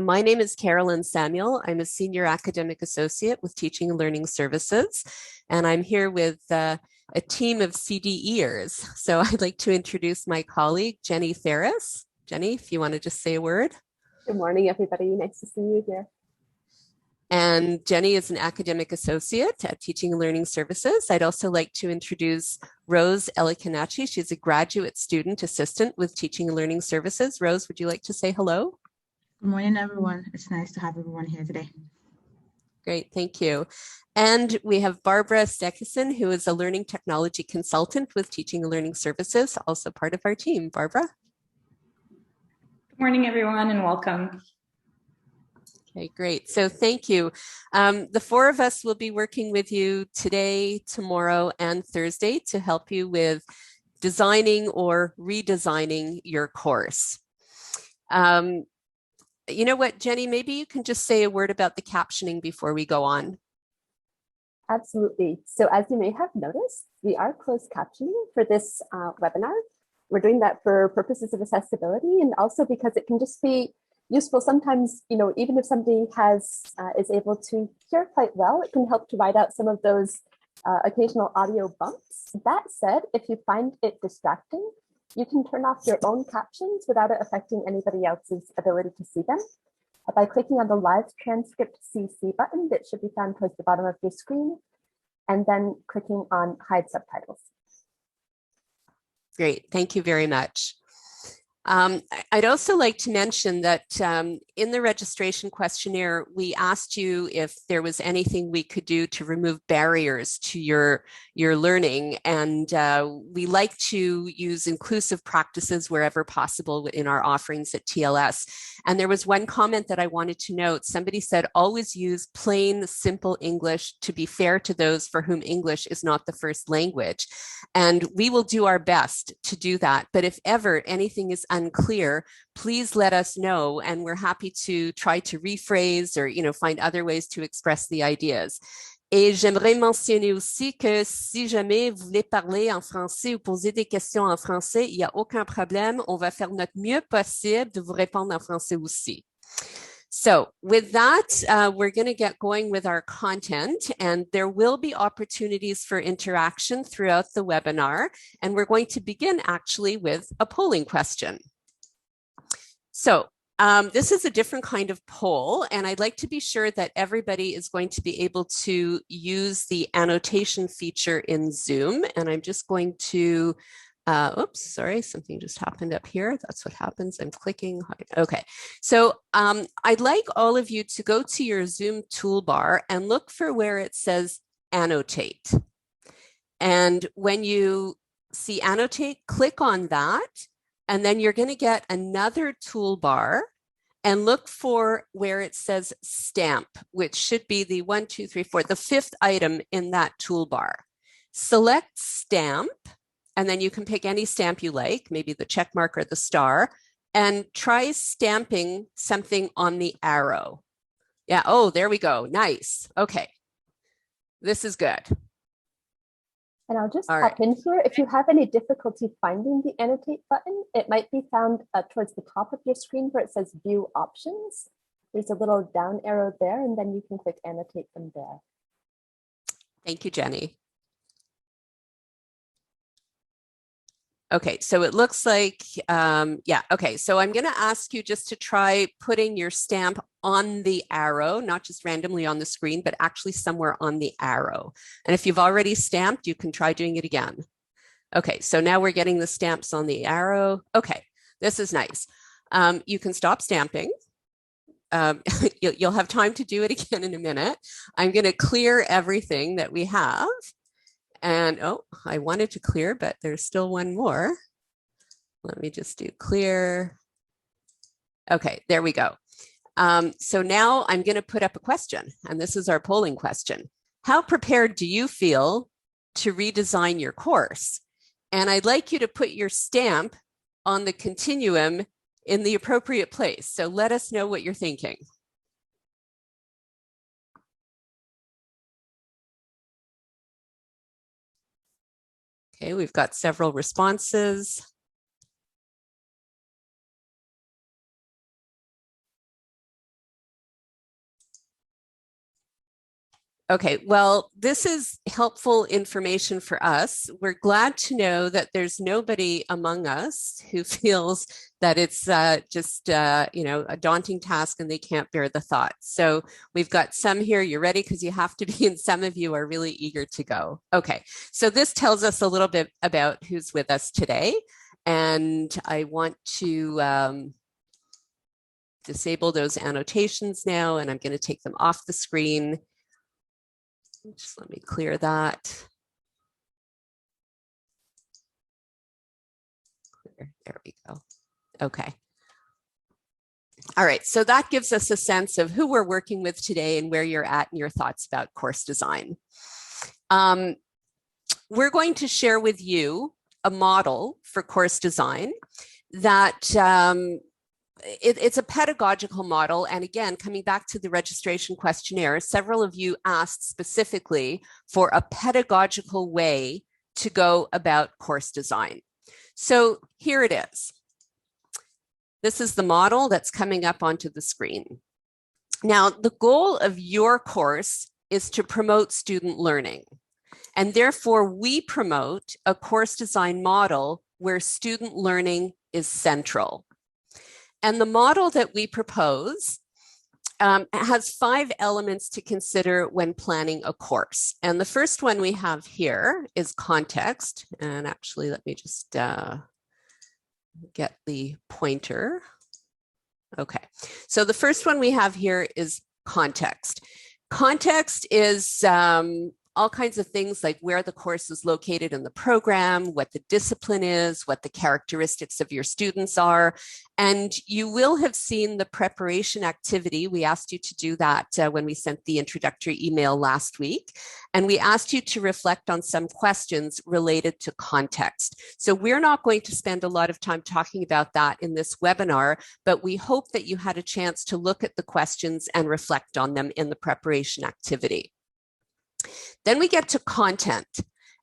My name is Carolyn Samuel. I'm a Senior Academic Associate with Teaching and Learning Services, and I'm here with a team of CDEers. So I'd like to introduce my colleague, Jenny Ferris. Jenny, if you want to just say a word. Good morning, everybody. Nice to see you here. And Jenny is an academic associate at Teaching and Learning Services. I'd also like to introduce Rose Elikanachi. She's a graduate student assistant with Teaching and Learning Services. Rose, would you like to say hello? Good morning, everyone. It's nice to have everyone here today. Great, thank you. And we have Barbara Stekison, who is a learning technology consultant with Teaching and Learning Services, also part of our team. Barbara? Good morning, everyone, and welcome. Okay, great. So thank you. The four of us will be working with you today, tomorrow, and Thursday to help you with designing or redesigning your course. You know what, Jenny, maybe you can just say a word about the captioning before we go on. Absolutely. So as you may have noticed, we are closed captioning for this webinar. We're doing that for purposes of accessibility and also because it can just be useful sometimes, even if somebody is able to hear quite well, it can help to ride out some of those occasional audio bumps. That said, if you find it distracting, you can turn off your own captions without it affecting anybody else's ability to see them by clicking on the live transcript CC button that should be found towards the bottom of your screen, and then clicking on hide subtitles. Great, thank you very much. I'd also like to mention that in the registration questionnaire, we asked you if there was anything we could do to remove barriers to your learning. And we like to use inclusive practices wherever possible in our offerings at TLS. And there was one comment that I wanted to note. Somebody said, always use plain, simple English to be fair to those for whom English is not the first language. And we will do our best to do that. But if ever anything is unclear, please let us know, and we're happy to try to rephrase or find other ways to express the ideas. Et j'aimerais mentionner aussi que si jamais vous voulez parler en français ou poser des questions en français, il n'y a aucun problème. On va faire notre mieux possible de vous répondre en français aussi. So with that, we're going to get going with our content, and there will be opportunities for interaction throughout the webinar. And we're going to begin actually with a polling question. So this is a different kind of poll, and I'd like to be sure that everybody is going to be able to use the annotation feature in Zoom. And I'm just going to oops, sorry, something just happened up here. That's what happens. I'm clicking. Okay, so I'd like all of you to go to your Zoom toolbar and look for where it says annotate. And when you see annotate, click on that, and then you're going to get another toolbar and look for where it says stamp, which should be the 1, 2, 3, 4, the fifth item in that toolbar. Select stamp. And then you can pick any stamp you like, maybe the check mark or the star, and try stamping something on the arrow. Yeah, oh, there we go. Nice. Okay. This is good. And I'll just hop in here. If you have any difficulty finding the annotate button, it might be found towards the top of your screen where it says view options. There's a little down arrow there, and then you can click annotate from there. Thank you, Jenny. Okay, so it looks like, yeah, okay, so I'm going to ask you just to try putting your stamp on the arrow, not just randomly on the screen, but actually somewhere on the arrow. And if you've already stamped, you can try doing it again. Okay, so now we're getting the stamps on the arrow. Okay, this is nice. You can stop stamping. You'll have time to do it again in a minute. I'm going to clear everything that we have. And oh, I wanted to clear, but there's still one more. Let me just do clear. Okay, there we go. So now I'm going to put up a question, and this is our polling question. How prepared do you feel to redesign your course? And I'd like you to put your stamp on the continuum in the appropriate place. So let us know what you're thinking. Okay, we've got several responses. Okay, well, this is helpful information for us. We're glad to know that there's nobody among us who feels that it's just a daunting task and they can't bear the thought. So we've got some here. You're ready because you have to be, and some of you are really eager to go. Okay, so this tells us a little bit about who's with us today. And I want to disable those annotations now, and I'm going to take them off the screen. Just let me clear that. There we go. Okay. All right, so that gives us a sense of who we're working with today and where you're at in your thoughts about course design. We're going to share with you a model for course design that it's a pedagogical model. And again, coming back to the registration questionnaire, several of you asked specifically for a pedagogical way to go about course design. So here it is. This is the model that's coming up onto the screen. Now, the goal of your course is to promote student learning. And therefore, we promote a course design model where student learning is central. And the model that we propose has 5 elements to consider when planning a course. And the first one we have here is context. And actually, let me just get the pointer. Okay, so the first one we have here is context. Context is all kinds of things like where the course is located in the program, what the discipline is, what the characteristics of your students are. And you will have seen the preparation activity. We asked you to do that when we sent the introductory email last week. And we asked you to reflect on some questions related to context. So we're not going to spend a lot of time talking about that in this webinar, but we hope that you had a chance to look at the questions and reflect on them in the preparation activity. Then we get to content,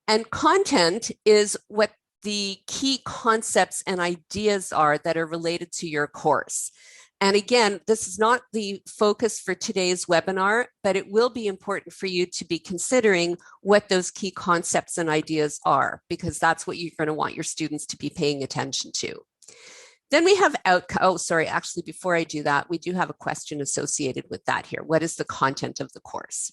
and content is what the key concepts and ideas are that are related to your course. And again, this is not the focus for today's webinar, but it will be important for you to be considering what those key concepts and ideas are, because that's what you're going to want your students to be paying attention to. Then we have actually, before I do that, we do have a question associated with that here. What is the content of the course?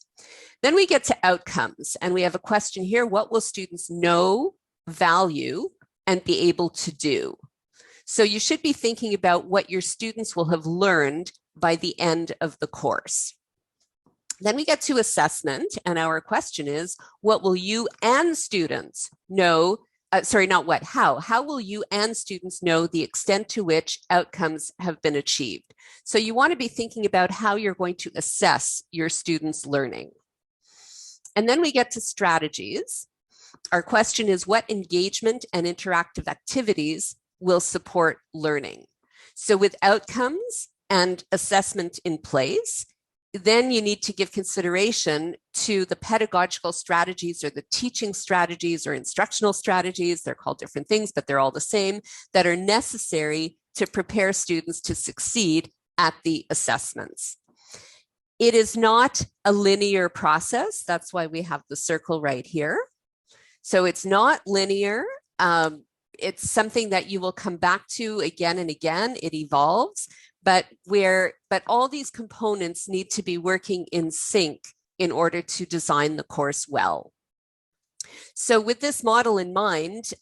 Then we get to outcomes, and we have a question here. What will students know, value, and be able to do? So you should be thinking about what your students will have learned by the end of the course. Then we get to assessment, and our question is, what will you and students know? How will you and students know the extent to which outcomes have been achieved? So you want to be thinking about how you're going to assess your students' learning. And then we get to strategies. Our question is, what engagement and interactive activities will support learning? So with outcomes and assessment in place, then you need to give consideration to the pedagogical strategies or the teaching strategies or instructional strategies. They're called different things, but they're all the same, that are necessary to prepare students to succeed at the assessments. It is not a linear process. That's why we have the circle right here. So it's not linear. It's something that you will come back to again and again. It evolves. But all these components need to be working in sync in order to design the course well. So with this model in mind,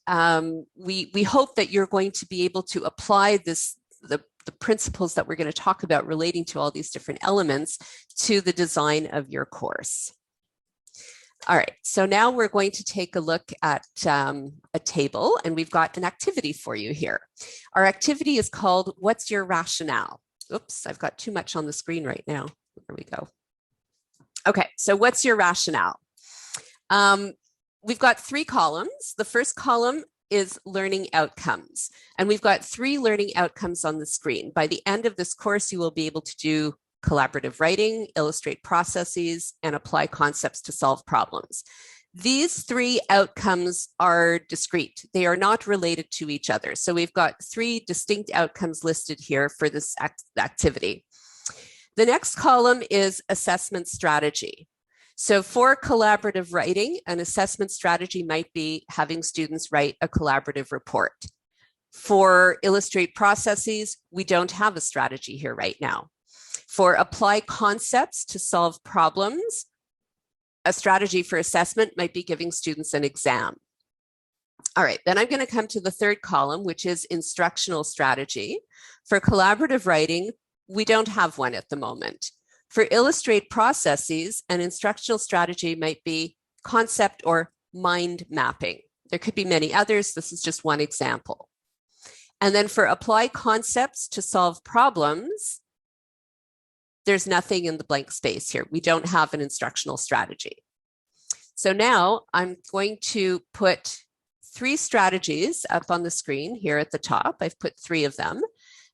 we hope that you're going to be able to apply the principles that we're going to talk about relating to all these different elements to the design of your course. All right, so now we're going to take a look at a table, and we've got an activity for you here. Our activity is called, What's Your Rationale? Oops, I've got too much on the screen right now. There we go. Okay, so what's your rationale? We've got 3 columns. The first column is learning outcomes, and we've got 3 learning outcomes on the screen. By the end of this course, you will be able to do collaborative writing, illustrate processes, and apply concepts to solve problems. These 3 outcomes are discrete. They are not related to each other. So we've got 3 distinct outcomes listed here for this activity. The next column is assessment strategy. So for collaborative writing, an assessment strategy might be having students write a collaborative report. For illustrate processes, we don't have a strategy here right now. For apply concepts to solve problems, a strategy for assessment might be giving students an exam. All right, then I'm going to come to the third column, which is instructional strategy. For collaborative writing, we don't have one at the moment. For illustrate processes, an instructional strategy might be concept or mind mapping. There could be many others. This is just one example. And then for apply concepts to solve problems, there's nothing in the blank space here. We don't have an instructional strategy. So now I'm going to put 3 strategies up on the screen here at the top. I've put 3 of them.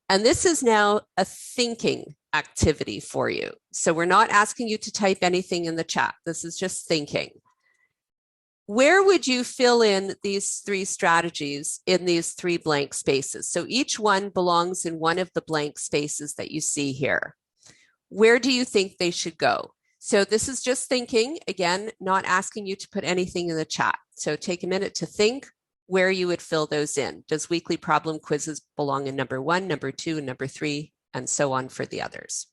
And this is now a thinking activity for you. So we're not asking you to type anything in the chat. This is just thinking. Where would you fill in these 3 strategies in these 3 blank spaces? So each one belongs in one of the blank spaces that you see here. Where do you think they should go? So this is just thinking, again, not asking you to put anything in the chat. So take a minute to think where you would fill those in. Does weekly problem quizzes belong in number 1, number 2, and number 3, and so on for the others?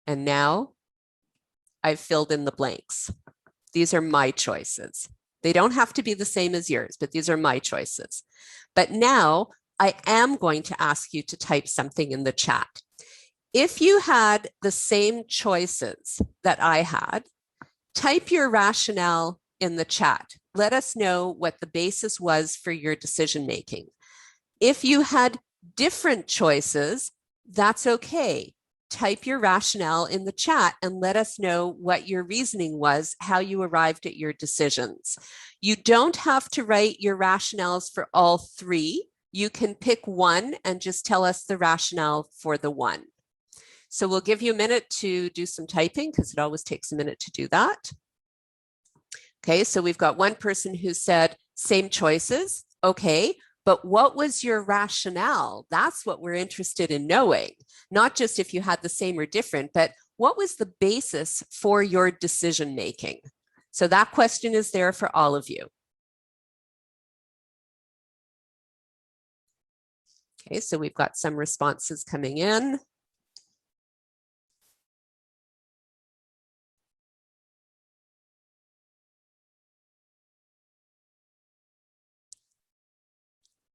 And now I've filled in the blanks. These are my choices. They don't have to be the same as yours, but these are my choices. But now I am going to ask you to type something in the chat. If you had the same choices that I had, type your rationale in the chat. Let us know what the basis was for your decision making. If you had different choices, that's okay. Type your rationale in the chat and let us know what your reasoning was, how you arrived at your decisions. You don't have to write your rationales for all 3. You can pick one and just tell us the rationale for the one. So we'll give you a minute to do some typing because it always takes a minute to do that. Okay, so we've got one person who said same choices. Okay. But what was your rationale? That's what we're interested in knowing, not just if you had the same or different, but what was the basis for your decision making? So that question is there for all of you. Okay, so we've got some responses coming in.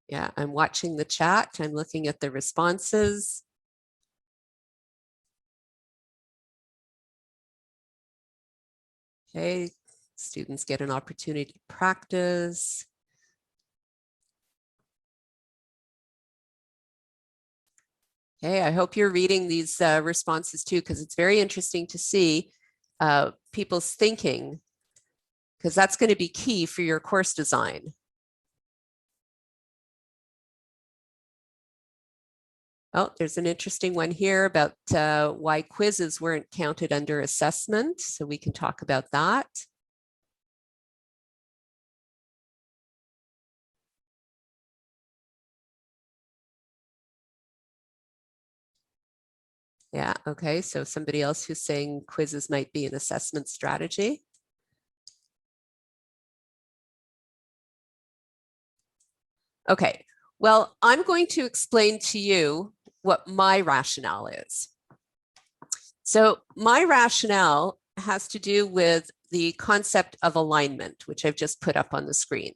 Yeah, I'm watching the chat. I'm looking at the responses. Okay, students get an opportunity to practice. Okay, I hope you're reading these responses too, because it's very interesting to see people's thinking, because that's going to be key for your course design. Oh, there's an interesting one here about why quizzes weren't counted under assessment. So we can talk about that. Yeah, okay. So somebody else who's saying quizzes might be an assessment strategy. Okay, well, I'm going to explain to you what my rationale is. So my rationale has to do with the concept of alignment, which I've just put up on the screen.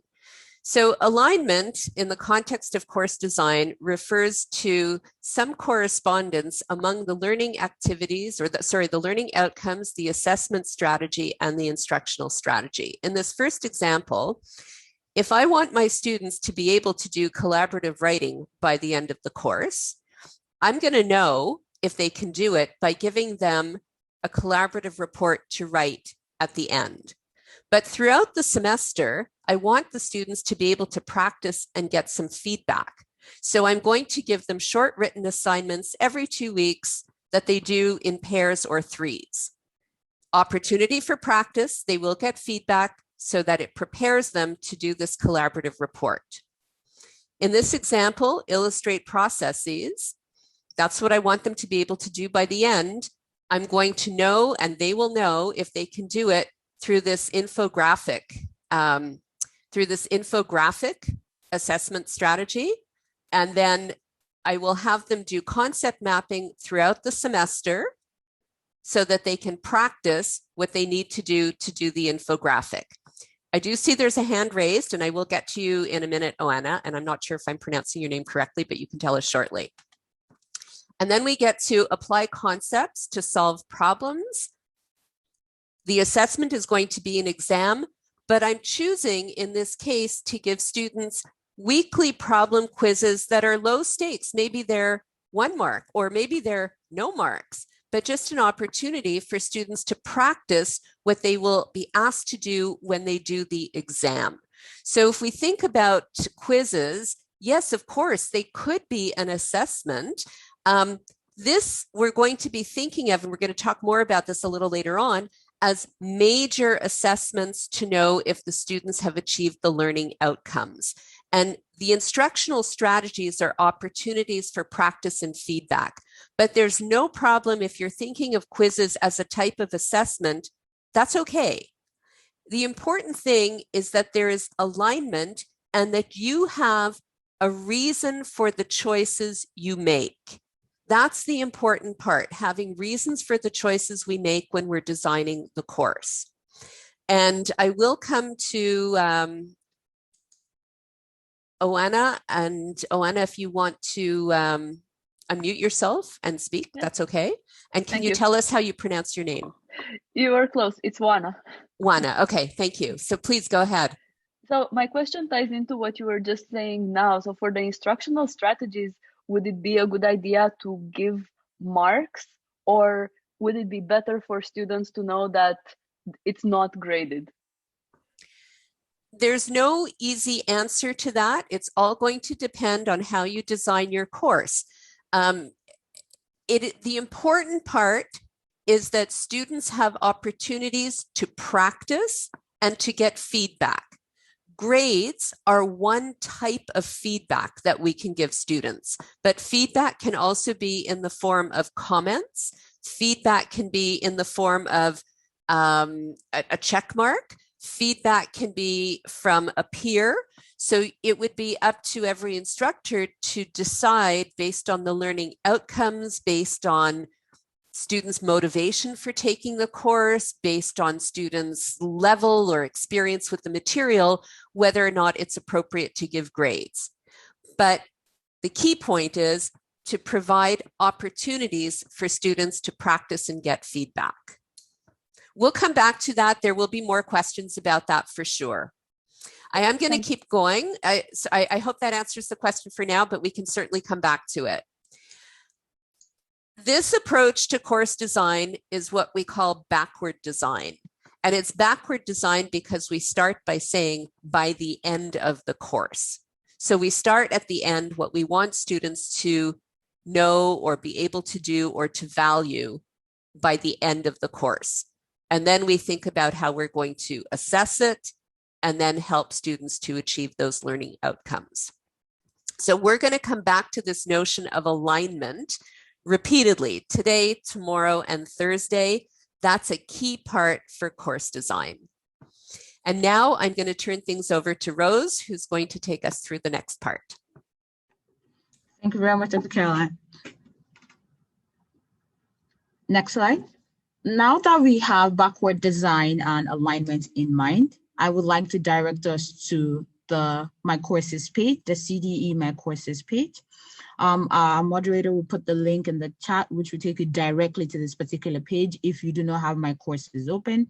So alignment in the context of course design refers to some correspondence among the learning activities, or the learning outcomes, the assessment strategy, and the instructional strategy. In this first example, if I want my students to be able to do collaborative writing by the end of the course, I'm going to know if they can do it by giving them a collaborative report to write at the end. But throughout the semester, I want the students to be able to practice and get some feedback. So I'm going to give them short written assignments every 2 weeks that they do in pairs or threes. Opportunity for practice, they will get feedback so that it prepares them to do this collaborative report. In this example, illustrate processes. That's what I want them to be able to do by the end. I'm going to know, and they will know if they can do it through this infographic, assessment strategy. And then I will have them do concept mapping throughout the semester so that they can practice what they need to do the infographic. I do see there's a hand raised, and I will get to you in a minute, Oana, and I'm not sure if I'm pronouncing your name correctly, but you can tell us shortly. And then we get to apply concepts to solve problems. The assessment is going to be an exam, but I'm choosing in this case to give students weekly problem quizzes that are low stakes. Maybe they're 1 mark, or maybe they're no marks, but just an opportunity for students to practice what they will be asked to do when they do the exam. So if we think about quizzes, yes, of course, they could be an assessment. This we're going to be thinking of, and we're going to talk more about this a little later on, as major assessments to know if the students have achieved the learning outcomes. And the instructional strategies are opportunities for practice and feedback. But there's no problem if you're thinking of quizzes as a type of assessment, that's okay. The important thing is that there is alignment and that you have a reason for the choices you make. That's the important part, having reasons for the choices we make when we're designing the course. And I will come to Oana, and Oana, if you want to unmute yourself and speak, that's okay. And can you tell us how you pronounce your name? You were close. It's Wana. Wana, okay, thank you. So please go ahead. So my question ties into what you were just saying now. So for the instructional strategies, would it be a good idea to give marks, or would it be better for students to know that it's not graded? There's no easy answer to that. It's all going to depend on how you design your course. The important part is that students have opportunities to practice and to get feedback. Grades are one type of feedback that we can give students, but feedback can also be in the form of comments. Feedback can be in the form of a check mark. Feedback can be from a peer. So it would be up to every instructor to decide based on the learning outcomes, based on students' motivation for taking the course, based on students' level or experience with the material, whether or not it's appropriate to give grades. But the key point is to provide opportunities for students to practice and get feedback. We'll come back to that. There will be more questions about that for sure. I am going to keep going. I hope that answers the question for now, but we can certainly come back to it. This approach to course design is what we call backward design. And it's backward design because we start by saying by the end of the course. So we start at the end what we want students to know or be able to do or to value by the end of the course. And then we think about how we're going to assess it and then help students to achieve those learning outcomes. So we're going to come back to this notion of alignment repeatedly today, tomorrow, and Thursday. That's a key part for course design. And now I'm going to turn things over to Rose, who's going to take us through the next part. Thank you very much, Dr. Caroline. Next slide. Now that we have backward design and alignment in mind, I would like to direct us to the myCourses page, the CDE myCourses page. Our moderator will put the link in the chat, which will take you directly to this particular page if you do not have myCourses open.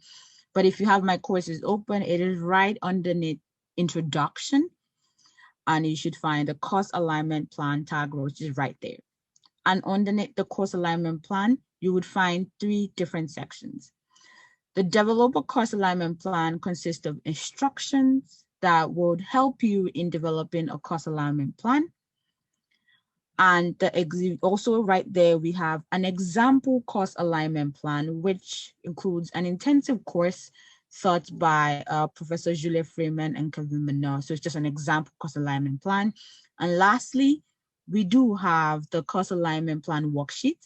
But if you have myCourses open, it is right underneath Introduction, and you should find the Course Alignment Plan tag, which is right there. And underneath the Course Alignment Plan, you would find 3 different sections. The developer course alignment plan consists of instructions that would help you in developing a course alignment plan. And also right there, we have an example course alignment plan, which includes an intensive course taught by Professor Julia Freeman and Kevin Menor. So it's just an example course alignment plan. And lastly, we do have the course alignment plan worksheet.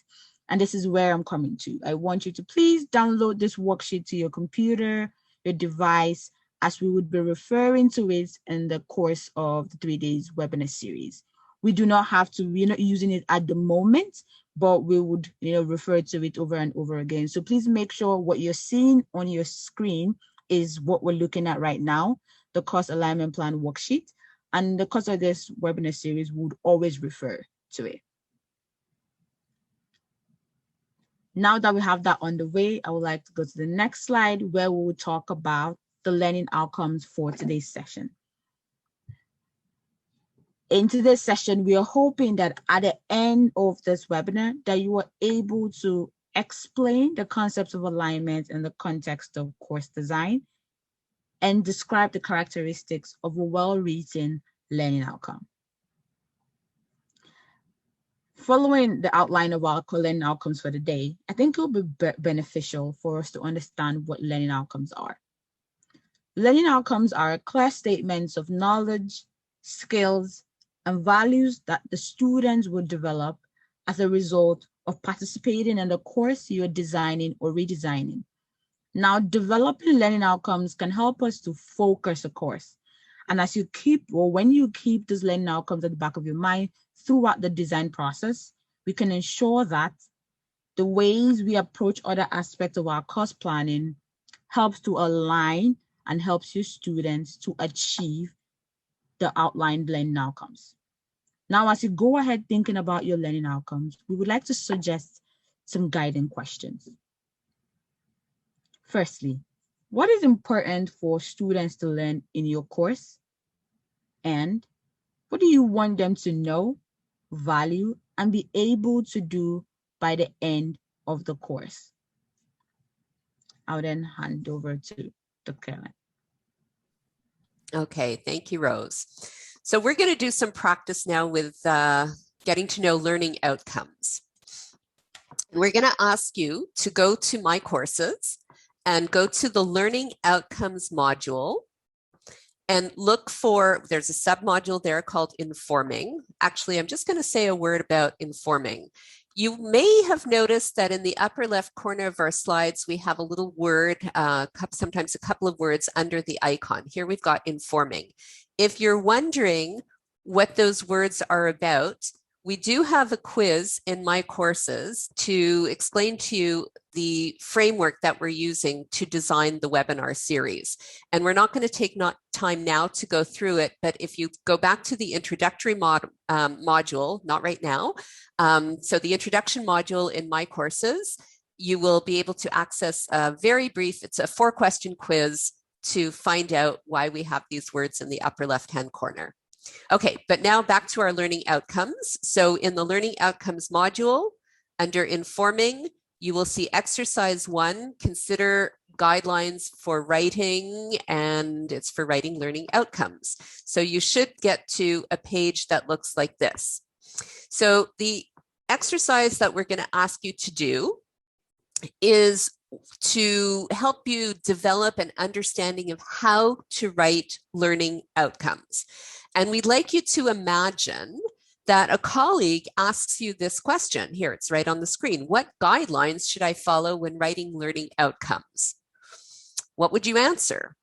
And this is where I'm coming to. I want you to please download this worksheet to your computer, your device, as we would be referring to it in the course of the 3 days webinar series. We do not have to, we're not using it at the moment, but we would refer to it over and over again. So please make sure what you're seeing on your screen is what we're looking at right now, the course alignment plan worksheet. And the course of this webinar series would always refer to it. Now that we have that on the way, I would like to go to the next slide where we will talk about the learning outcomes for today's session. In today's session, we are hoping that at the end of this webinar that you are able to explain the concepts of alignment in the context of course design and describe the characteristics of a well-written learning outcome. Following the outline of our learning outcomes for the day, I think it will be beneficial for us to understand what learning outcomes are. Learning outcomes are clear statements of knowledge, skills, and values that the students will develop as a result of participating in the course you're designing or redesigning. Now, developing learning outcomes can help us to focus a course. And as you keep, or when you keep these learning outcomes at the back of your mind throughout the design process, we can ensure that the ways we approach other aspects of our course planning helps to align and helps your students to achieve the outlined learning outcomes. Now, as you go ahead thinking about your learning outcomes, we would like to suggest some guiding questions. Firstly, what is important for students to learn in your course? And what do you want them to know, value, and be able to do by the end of the course? I'll then hand over to Dr. Caroline. Okay, thank you, Rose. So we're going to do some practice now with getting to know learning outcomes. We're going to ask you to go to myCourses and go to the Learning Outcomes module and look for, there's a submodule there called Informing. Actually, I'm just going to say a word about informing. You may have noticed that in the upper left corner of our slides, we have a little word, sometimes a couple of words under the icon. Here we've got informing. If you're wondering what those words are about, we do have a quiz in myCourses to explain to you the framework that we're using to design the webinar series. And we're not going to take time now to go through it, but if you go back to the introductory module, not right now, so the introduction module in myCourses, you will be able to access a very brief, it's a 4-question quiz to find out why we have these words in the upper left-hand corner. Okay, but now back to our learning outcomes. So in the learning outcomes module, under informing, you will see exercise 1, consider guidelines for writing, and it's for writing learning outcomes. So you should get to a page that looks like this. So the exercise that we're going to ask you to do is to help you develop an understanding of how to write learning outcomes. And we'd like you to imagine that a colleague asks you this question. Here, it's right on the screen. What guidelines should I follow when writing learning outcomes? What would you answer?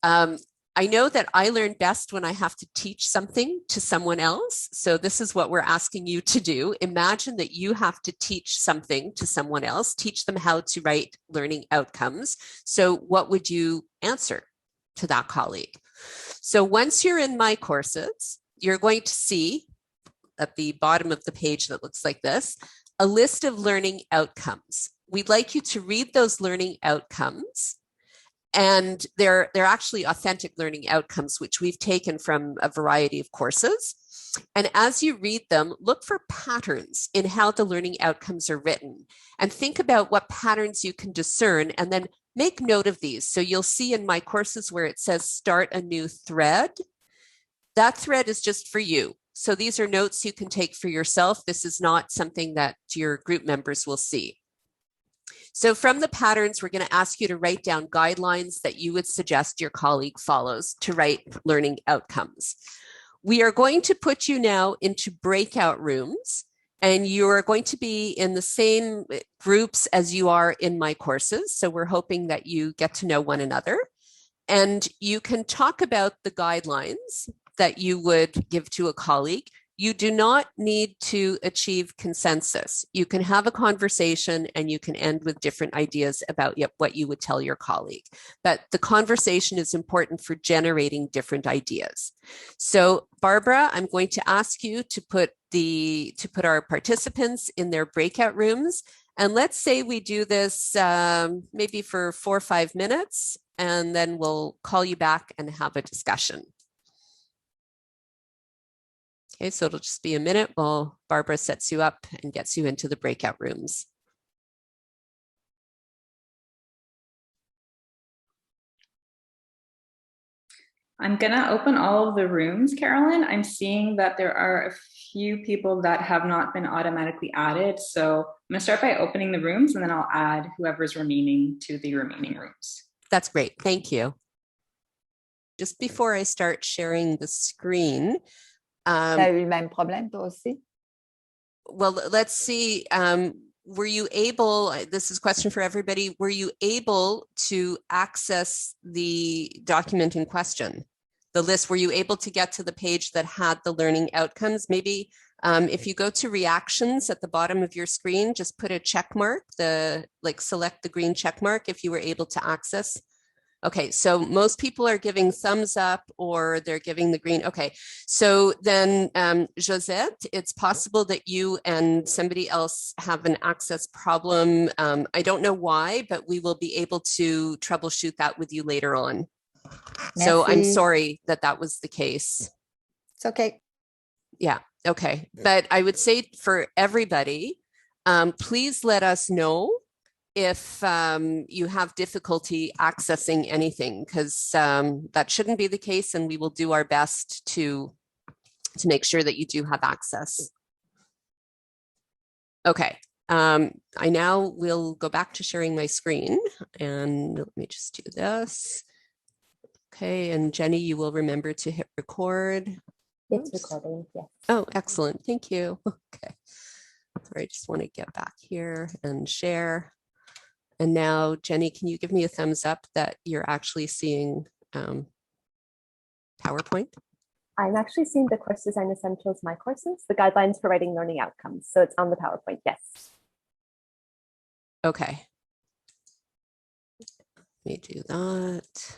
I know that I learn best when I have to teach something to someone else. So this is what we're asking you to do. Imagine that you have to teach something to someone else, teach them how to write learning outcomes. So what would you answer to that colleague? So once you're in myCourses, you're going to see at the bottom of the page that looks like this, a list of learning outcomes. We'd like you to read those learning outcomes. And they're actually authentic learning outcomes, which we've taken from a variety of courses. And as you read them, look for patterns in how the learning outcomes are written and think about what patterns you can discern and then make note of these. So you'll see in myCourses where it says start a new thread. That thread is just for you. So these are notes you can take for yourself. This is not something that your group members will see. So from the patterns, we're going to ask you to write down guidelines that you would suggest your colleague follows to write learning outcomes. We are going to put you now into breakout rooms, and you are going to be in the same groups as you are in myCourses. So we're hoping that you get to know one another, and you can talk about the guidelines that you would give to a colleague. You do not need to achieve consensus. You can have a conversation and you can end with different ideas about what you would tell your colleague. But the conversation is important for generating different ideas. So Barbara, I'm going to ask you to put our participants in their breakout rooms. And let's say we do this maybe for 4 or 5 minutes, and then we'll call you back and have a discussion. Okay, so it'll just be a minute while Barbara sets you up and gets you into the breakout rooms. I'm gonna open all of the rooms, Carolyn. I'm seeing that there are a few people that have not been automatically added. So I'm gonna start by opening the rooms and then I'll add whoever's remaining to the remaining rooms. That's great, thank you. Just before I start sharing the screen, T'as eu le même problème, toi aussi? well, let's see. Were you able, this is a question for everybody, were you able to access the document in question? The list, were you able to get to the page that had the learning outcomes? Maybe if you go to reactions at the bottom of your screen, just put a check mark, select the green check mark if you were able to access. Okay, so most people are giving thumbs up or they're giving the green. Okay, so then Josette, it's possible that you and somebody else have an access problem. I don't know why, but we will be able to troubleshoot that with you later on. Merci. So I'm sorry that that was the case. It's okay. Yeah, okay. But I would say for everybody, please let us know if you have difficulty accessing anything, because that shouldn't be the case, and we will do our best to make sure that you do have access. Okay, I now will go back to sharing my screen, and let me just do this. Okay, and Jenny, you will remember to hit record. It's recording, yes. Oh, excellent, thank you. Okay, sorry, I just want to get back here and share. And now, Jenny, can you give me a thumbs up that you're actually seeing PowerPoint? I'm actually seeing the Course Design Essentials myCourses, the guidelines for writing learning outcomes. So it's on the PowerPoint, yes. Okay. Let me do that.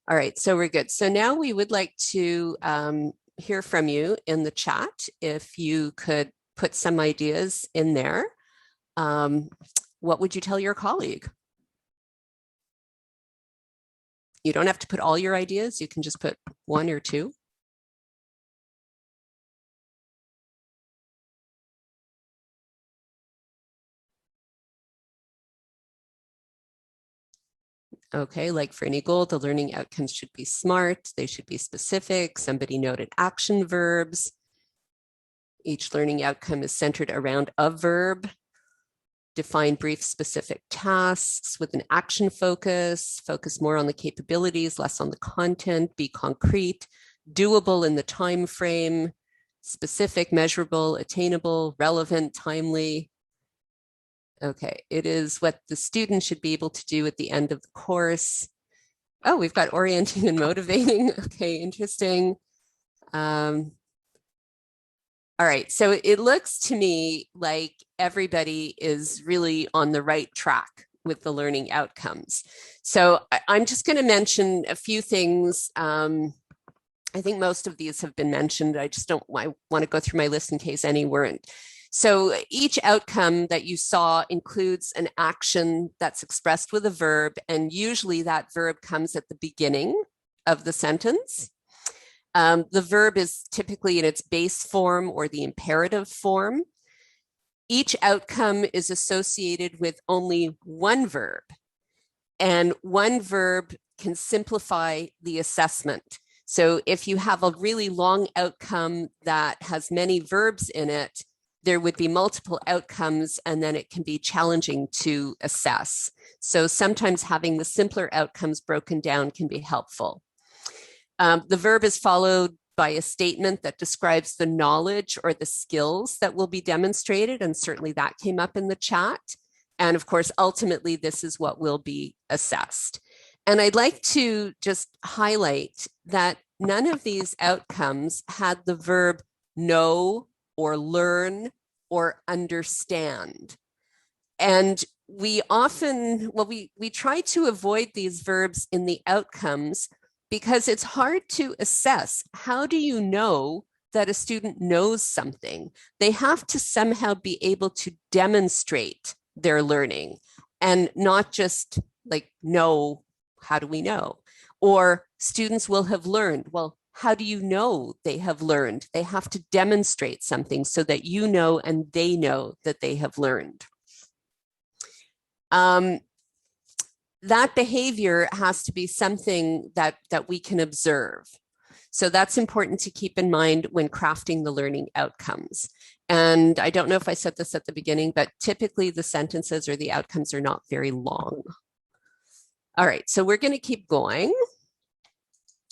All right, so we're good. So now we would like to hear from you in the chat. If you could put some ideas in there. What would you tell your colleague? You don't have to put all your ideas. You can just put 1 or 2. Okay, like for any goal, the learning outcomes should be SMART. They should be specific. Somebody noted action verbs. Each learning outcome is centered around a verb. Define brief specific tasks with an action focus, focus more on the capabilities, less on the content, be concrete, doable in the time frame, specific, measurable, attainable, relevant, timely. Okay, it is what the student should be able to do at the end of the course. Oh, we've got orienting and motivating. Okay, interesting. All right, so it looks to me like everybody is really on the right track with the learning outcomes. So I'm just going to mention a few things. I think most of these have been mentioned. I want to go through my list in case any weren't. So each outcome that you saw includes an action that's expressed with a verb, and usually that verb comes at the beginning of the sentence. The verb is typically in its base form or the imperative form. Each outcome is associated with only one verb. And one verb can simplify the assessment. So if you have a really long outcome that has many verbs in it, there would be multiple outcomes, and then it can be challenging to assess. So sometimes having the simpler outcomes broken down can be helpful. The verb is followed by a statement that describes the knowledge or the skills that will be demonstrated, and certainly that came up in the chat. And of course, ultimately, this is what will be assessed. And I'd like to just highlight that none of these outcomes had the verb know or learn or understand. And we often, well, we try to avoid these verbs in the outcomes because it's hard to assess. How do you know that a student knows something? They have to somehow be able to demonstrate their learning and not just like know, how do we know? Or students will have learned. Well, how do you know they have learned? They have to demonstrate something so that you know and they know that they have learned. That behavior has to be something that we can observe. So that's important to keep in mind when crafting the learning outcomes. And I don't know if I said this at the beginning, but typically the sentences or the outcomes are not very long. All right, so we're going to keep going.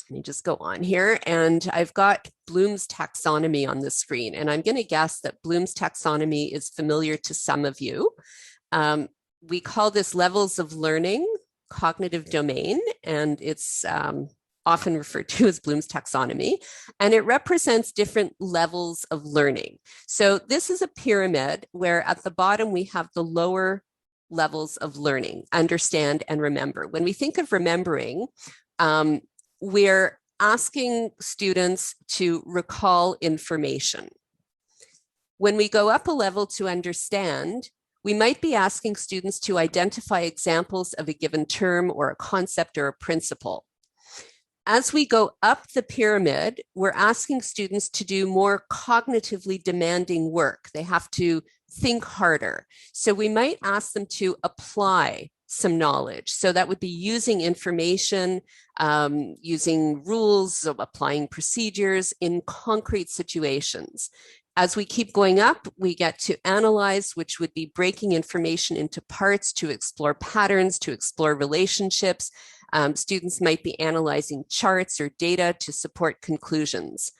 Let me just go on here. And I've got Bloom's taxonomy on the screen. And I'm going to guess that Bloom's taxonomy is familiar to some of you. We call this levels of learning, cognitive domain, and it's often referred to as Bloom's taxonomy, and it represents different levels of learning. So this is a pyramid where at the bottom we have the lower levels of learning, understand and remember. When we think of remembering, we're asking students to recall information. When we go up a level to understand, we might be asking students to identify examples of a given term or a concept or a principle. As we go up the pyramid, we're asking students to do more cognitively demanding work. They have to think harder. So we might ask them to apply some knowledge. So that would be using information, using rules, applying procedures in concrete situations. As we keep going up, we get to analyze, which would be breaking information into parts to explore patterns, to explore relationships. Students might be analyzing charts or data to support conclusions.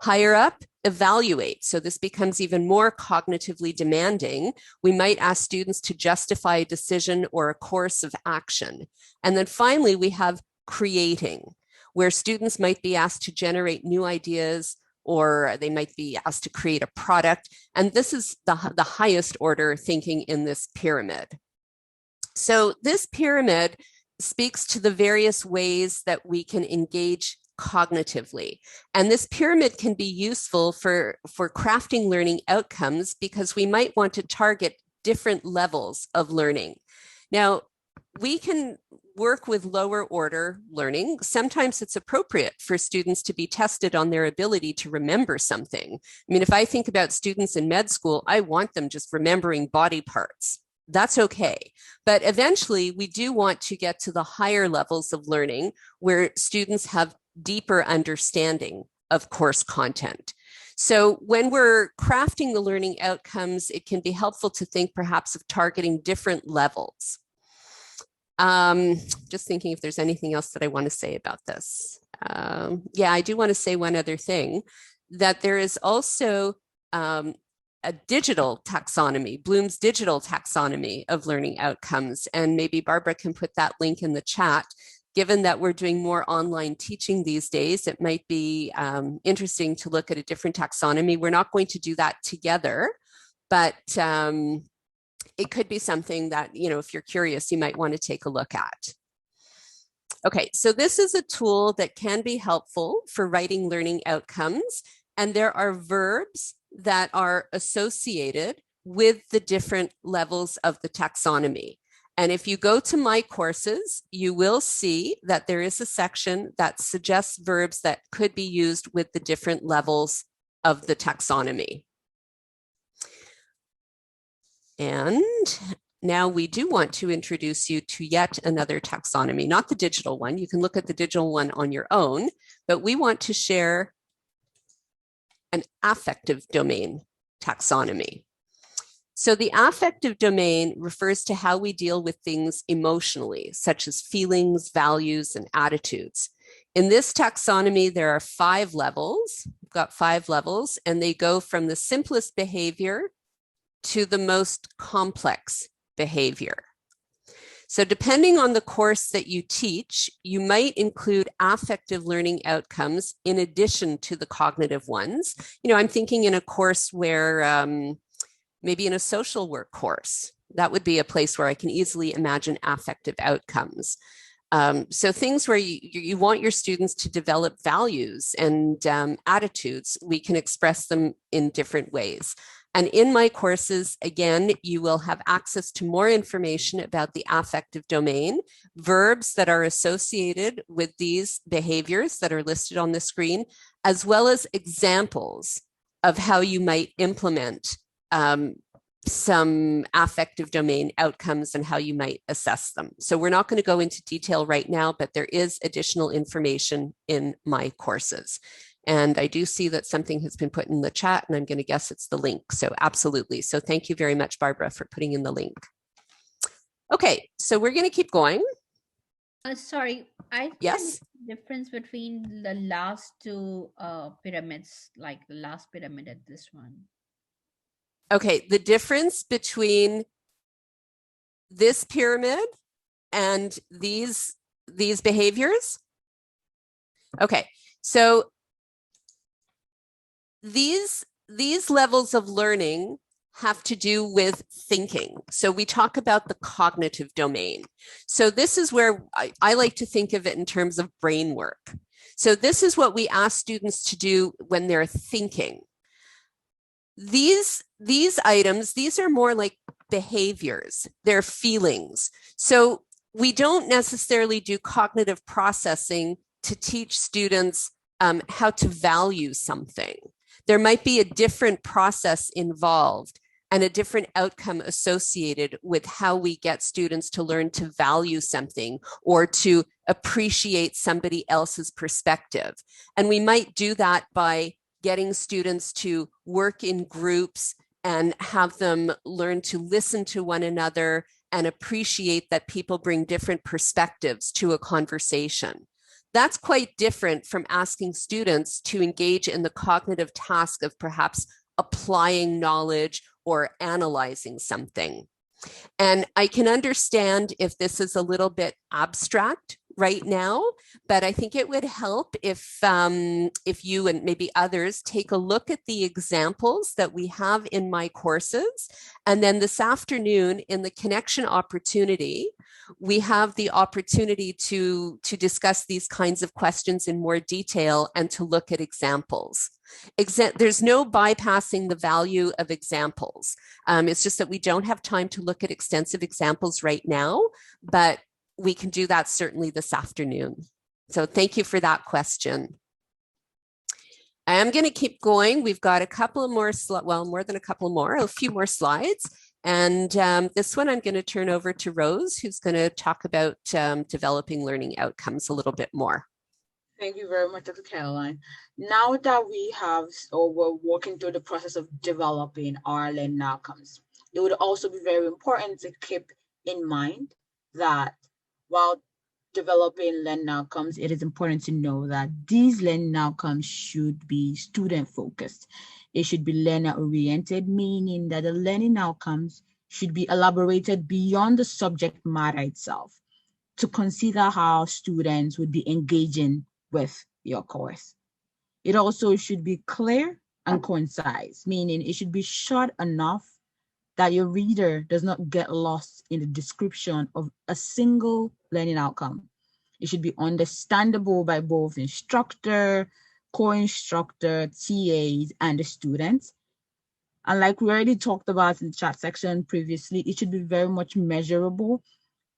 Higher up, evaluate. So this becomes even more cognitively demanding. We might ask students to justify a decision or a course of action. And then finally, we have creating, where students might be asked to generate new ideas, or they might be asked to create a product. And this is the highest order thinking in this pyramid. So this pyramid speaks to the various ways that we can engage cognitively. And this pyramid can be useful for crafting learning outcomes because we might want to target different levels of learning. Now, we can work with lower order learning. Sometimes it's appropriate for students to be tested on their ability to remember something. I mean, if I think about students in med school, I want them just remembering body parts. That's okay. But eventually, we do want to get to the higher levels of learning where students have deeper understanding of course content. So when we're crafting the learning outcomes, it can be helpful to think perhaps of targeting different levels. Just thinking if there's anything else that I want to say about this. Yeah, I do want to say one other thing, that there is also a digital taxonomy, Bloom's digital taxonomy of learning outcomes. And maybe Barbara can put that link in the chat. Given that we're doing more online teaching these days, it might be interesting to look at a different taxonomy. We're not going to do that together, but it could be something that, you know, if you're curious, you might want to take a look at. Okay, so this is a tool that can be helpful for writing learning outcomes, and there are verbs that are associated with the different levels of the taxonomy. And if you go to myCourses, you will see that there is a section that suggests verbs that could be used with the different levels of the taxonomy. And now we do want to introduce you to yet another taxonomy, not the digital one. You can look at the digital one on your own, but we want to share an affective domain taxonomy. So the affective domain refers to how we deal with things emotionally, such as feelings, values, and attitudes. In this taxonomy, there are 5 levels. We've got 5 levels, and they go from the simplest behavior to the most complex behavior. So depending on the course that you teach, you might include affective learning outcomes in addition to the cognitive ones. I'm thinking in a course where maybe in a social work course, that would be a place where I can easily imagine affective outcomes. So things where you want your students to develop values and attitudes, we can express them in different ways. And in myCourses, again, you will have access to more information about the affective domain, verbs that are associated with these behaviors that are listed on the screen, as well as examples of how you might implement some affective domain outcomes and how you might assess them. So we're not going to go into detail right now, but there is additional information in myCourses. And I do see that something has been put in the chat, and I'm going to guess it's the link. So absolutely. So thank you very much, Barbara, for putting in the link. Okay, so we're going to keep going. Sorry, I Yes. the difference between the last 2 pyramids, like the last pyramid and this one. Okay, the difference between this pyramid and these behaviors. Okay, so these levels of learning have to do with thinking. So we talk about the cognitive domain. So this is where I like to think of it in terms of brain work. So this is what we ask students to do when they're thinking. These items, these are more like behaviors, they're feelings. So we don't necessarily do cognitive processing to teach students how to value something. There might be a different process involved and a different outcome associated with how we get students to learn to value something or to appreciate somebody else's perspective. And we might do that by getting students to work in groups and have them learn to listen to one another and appreciate that people bring different perspectives to a conversation. That's quite different from asking students to engage in the cognitive task of perhaps applying knowledge or analyzing something. And I can understand if this is a little bit abstract right now, but I think it would help if you and maybe others take a look at the examples that we have in myCourses. And then this afternoon in the connection opportunity, we have the opportunity to discuss these kinds of questions in more detail and to look at examples. There's no bypassing the value of examples. It's just that we don't have time to look at extensive examples right now, but we can do that certainly this afternoon. So thank you for that question. I am going to keep going. We've got a couple of more, well, more than a couple more, a few more slides. And this one I'm going to turn over to Rose, who's going to talk about developing learning outcomes a little bit more. Thank you very much, Dr. Caroline. Now that we have, or we're working through the process of developing our learning outcomes, it would also be very important to keep in mind that while developing learning outcomes, it is important to know that these learning outcomes should be student-focused. It should be learner-oriented, meaning that the learning outcomes should be elaborated beyond the subject matter itself to consider how students would be engaging with your course. It also should be clear and concise, meaning it should be short enough that your reader does not get lost in the description of a single learning outcome. It should be understandable by both instructor, co-instructor, TAs, and the students. And like we already talked about in the chat section previously, it should be very much measurable.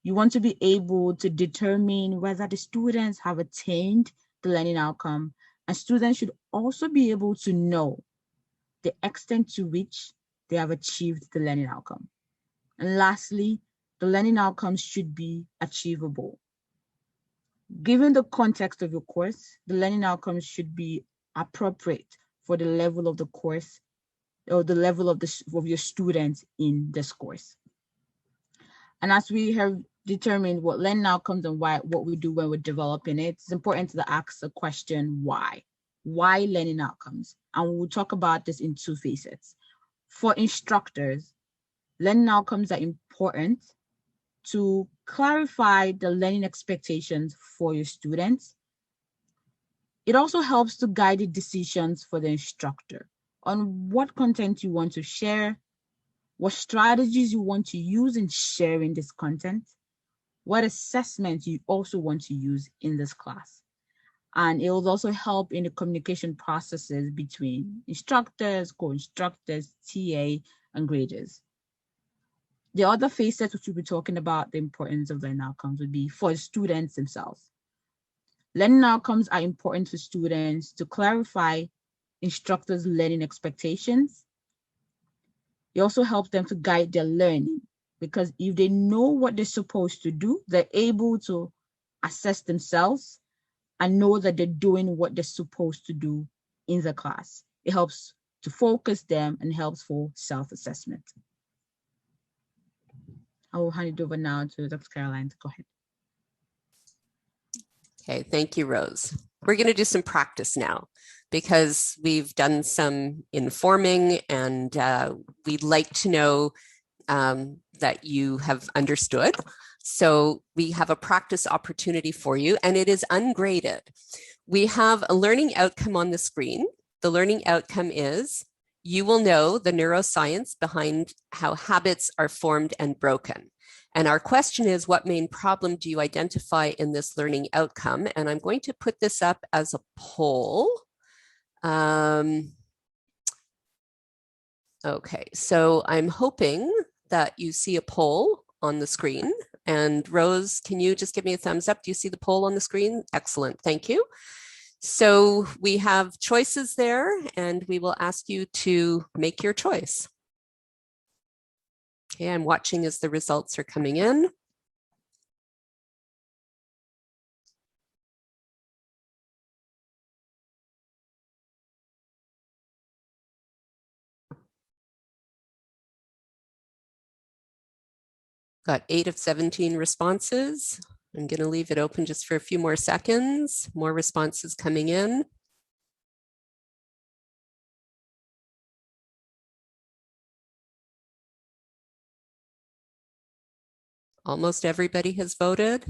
You want to be able to determine whether the students have attained the learning outcome, and students should also be able to know the extent to which they have achieved the learning outcome. And lastly, the learning outcomes should be achievable. Given the context of your course, the learning outcomes should be appropriate for the level of the course or the level of your students in this course. And as we have determined what learning outcomes and what we do when we're developing it, it's important to ask the question, why? Why learning outcomes? And we'll talk about this in two facets. For instructors, learning outcomes are important to clarify the learning expectations for your students. It also helps to guide the decisions for the instructor on what content you want to share, what strategies you want to use in sharing this content, what assessments you also want to use in this class. And it will also help in the communication processes between instructors, co-instructors, TA, and graders. The other facet which we'll be talking about the importance of learning outcomes would be for students themselves. Learning outcomes are important for students to clarify instructors' learning expectations. It also helps them to guide their learning, because if they know what they're supposed to do, they're able to assess themselves and know that they're doing what they're supposed to do in the class. It helps to focus them and helps for self-assessment. I will hand it over now to Dr. Caroline to go ahead. Okay, thank you, Rose. We're going to do some practice now because we've done some informing, and we'd like to know that you have understood. So we have a practice opportunity for you, and it is ungraded. We have a learning outcome on the screen. The learning outcome is you will know the neuroscience behind how habits are formed and broken. And our question is, what main problem do you identify in this learning outcome? And I'm going to put this up as a poll. Okay, so I'm hoping that you see a poll on the screen. And Rose, can you just give me a thumbs up? Do you see the poll on the screen? Excellent, thank you. So we have choices there, and we will ask you to make your choice. Okay, I'm watching as the results are coming in. Got 8 of 17 responses. I'm going to leave it open just for a few more seconds. More responses coming in. Almost everybody has voted.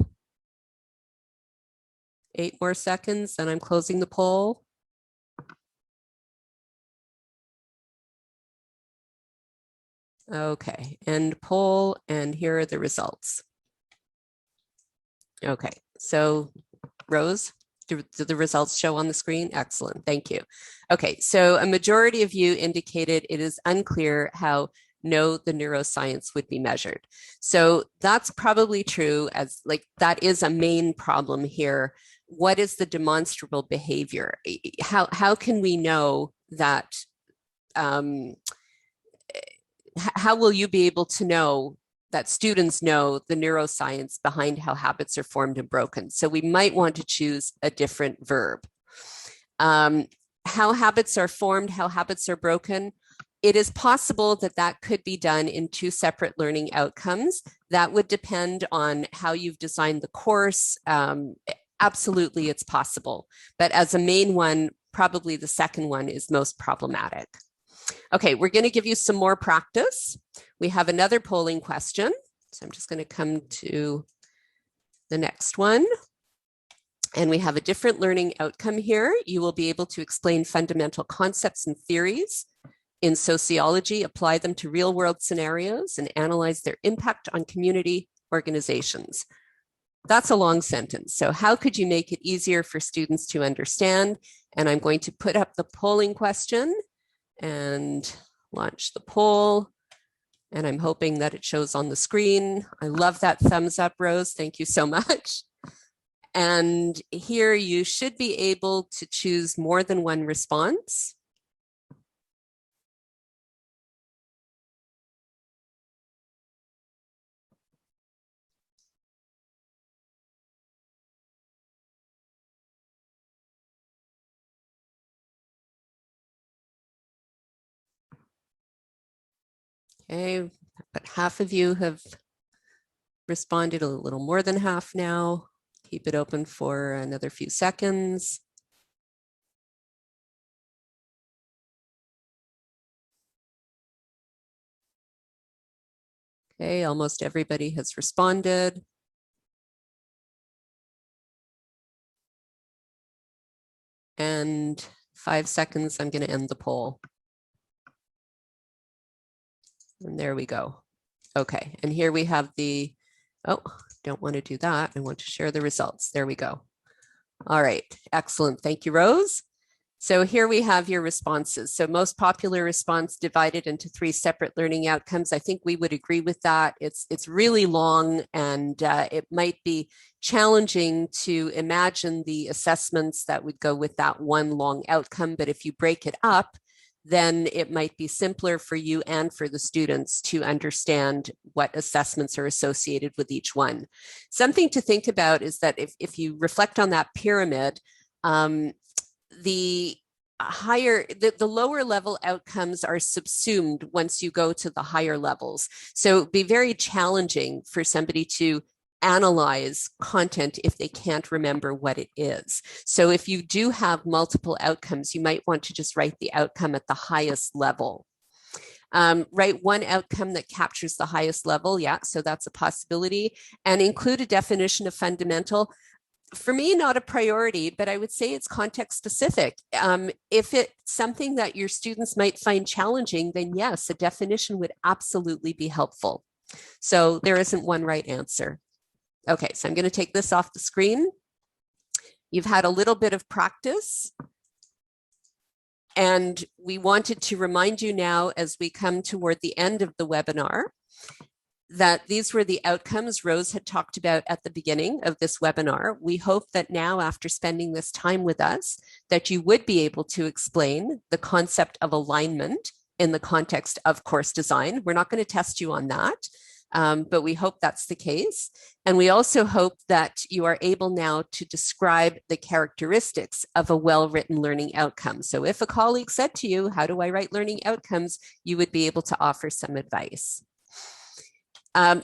8 more seconds, and I'm closing the poll. Okay, end poll, and here are the results. Okay, so Rose, do the results show on the screen? Excellent, thank you. Okay, so a majority of you indicated it is unclear how the neuroscience would be measured. So that's probably true, as like that is a main problem here. What is the demonstrable behavior? How can we know that? How will you be able to know that students know the neuroscience behind how habits are formed and broken? So we might want to choose a different verb. How habits are formed, how habits are broken. It is possible that that could be done in 2 separate learning outcomes. That would depend on how you've designed the course. Absolutely, it's possible. But as a main one, probably the second one is most problematic. Okay, we're going to give you some more practice. We have another polling question. So I'm just going to come to the next one. And we have a different learning outcome here. You will be able to explain fundamental concepts and theories in sociology, apply them to real-world scenarios, and analyze their impact on community organizations. That's a long sentence. So how could you make it easier for students to understand? And I'm going to put up the polling question and launch the poll. And I'm hoping that it shows on the screen. I love that thumbs up, Rose. Thank you so much. And here you should be able to choose more than one response. Okay, but half of you have responded, a little more than half now. Keep it open for another few seconds. Okay, almost everybody has responded. And 5 seconds, I'm going to end the poll. And there we go. Okay, and here we have the, oh, don't want to do that. I want to share the results. There we go. All right, excellent. Thank you, Rose. So here we have your responses. So most popular response divided into 3 separate learning outcomes. I think we would agree with that. It's really long, and it might be challenging to imagine the assessments that would go with that one long outcome. But if you break it up, then it might be simpler for you and for the students to understand what assessments are associated with each one. Something to think about is that if you reflect on that pyramid, the lower level outcomes are subsumed once you go to the higher levels. So it'd be very challenging for somebody to analyze content if they can't remember what it is. So if you do have multiple outcomes, you might want to just write the outcome at the highest level. Write one outcome that captures the highest level. Yeah, so that's a possibility. And include a definition of fundamental. For me, not a priority, but I would say it's context specific. If it's something that your students might find challenging, then yes, a definition would absolutely be helpful. So there isn't one right answer. Okay, so I'm going to take this off the screen. You've had a little bit of practice. And we wanted to remind you now, as we come toward the end of the webinar, that these were the outcomes Rose had talked about at the beginning of this webinar. We hope that now, after spending this time with us, that you would be able to explain the concept of alignment in the context of course design. We're not going to test you on that, but we hope that's the case. And we also hope that you are able now to describe the characteristics of a well-written learning outcome. So if a colleague said to you, how do I write learning outcomes? You would be able to offer some advice.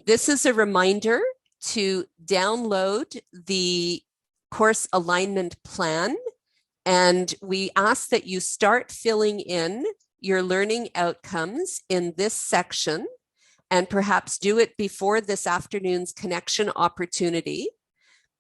This is a reminder to download the course alignment plan, and we ask that you start filling in your learning outcomes in this section, and perhaps do it before this afternoon's connection opportunity,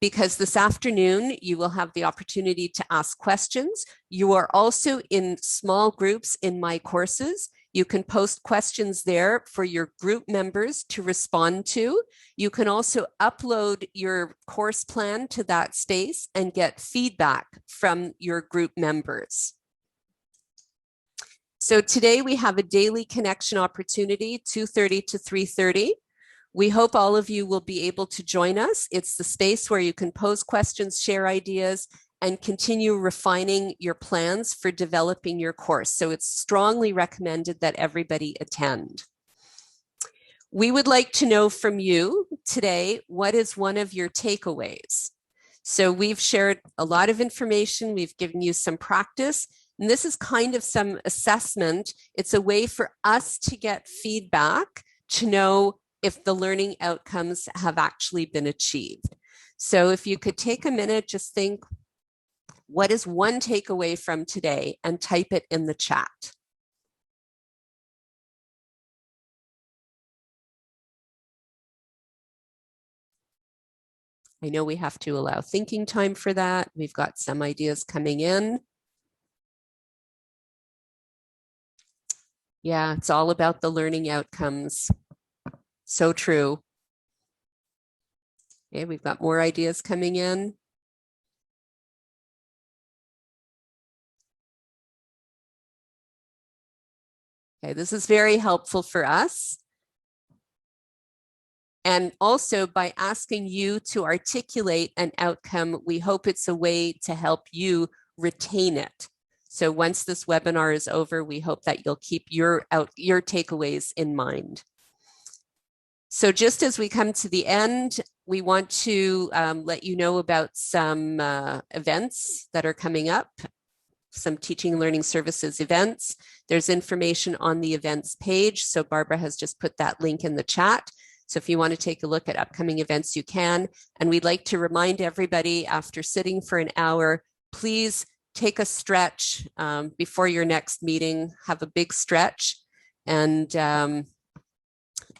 because this afternoon you will have the opportunity to ask questions. You are also in small groups in myCourses. You can post questions there for your group members to respond to. You can also upload your course plan to that space and get feedback from your group members. So today we have a daily connection opportunity, 2:30 to 3:30. We hope all of you will be able to join us. It's the space where you can pose questions, share ideas, and continue refining your plans for developing your course. So it's strongly recommended that everybody attend. We would like to know from you today, what is one of your takeaways? So we've shared a lot of information. We've given you some practice. And this is kind of some assessment. It's a way for us to get feedback to know if the learning outcomes have actually been achieved. So if you could take a minute, just think, what is one takeaway from today, and type it in the chat. I know we have to allow thinking time for that. We've got some ideas coming in. Yeah, it's all about the learning outcomes. So true. Okay, we've got more ideas coming in. Okay, this is very helpful for us. And also, by asking you to articulate an outcome, we hope it's a way to help you retain it. So once this webinar is over, we hope that you'll keep your takeaways in mind. So just as we come to the end, we want to let you know about some events that are coming up. some teaching and learning services events. There's information on the events page. So Barbara has just put that link in the chat. So if you want to take a look at upcoming events, you can. And we'd like to remind everybody, after sitting for an hour, please take a stretch before your next meeting. Have a big stretch. And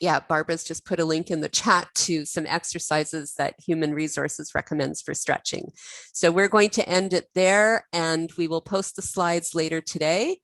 yeah, Barbara's just put a link in the chat to some exercises that Human Resources recommends for stretching. So we're going to end it there, and we will post the slides later today.